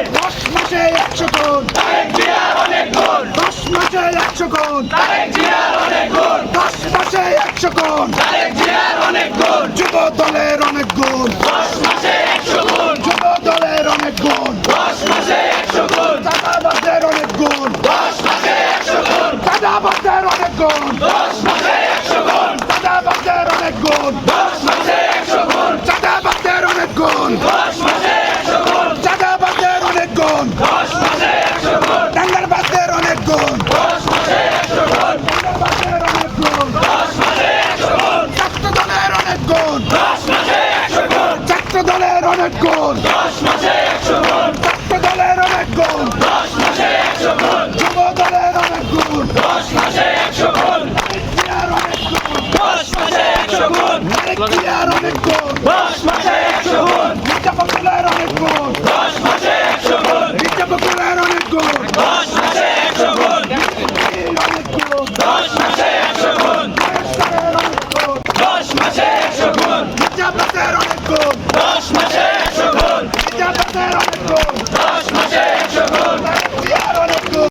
10 মাসে 100 গুণ, 10 মাসে 100 গুণ, 10 মাসে 100 গুণ, যুব দলের অনেক গুণ, যুব দলের অনেক গুণ, চাঁদাবাজদের অনেক গুণ, চাঁদাবাজদের অনেক গুণ, চাঁদাবাজদের অনেক গুণ, চাঁদাবাজদের অনেক গুণ, চাঁদাবাজদের অনেক গুণ, টাঙ্গারবাজদের অনেক গুণ, টাঙ্গারবাজদের অনেক গুণ, ছাত্র দলের অনেক গুণ, ছাত্র দলের অনেক গুণ, ছাত্র দলের অনেক গুণ, যুব দলের অনেক গুণ, জিয়ার অনেক গুণ, জিয়ার অনেক গুণ, মির্জা ফখরুলের অনেক গুণ, মির্জা ফখরুলের অনেক গুণ, অনেক গুণ, মির্জা আব্বাসের অনেক গুণ, মির্জা আব্বাসের অনেক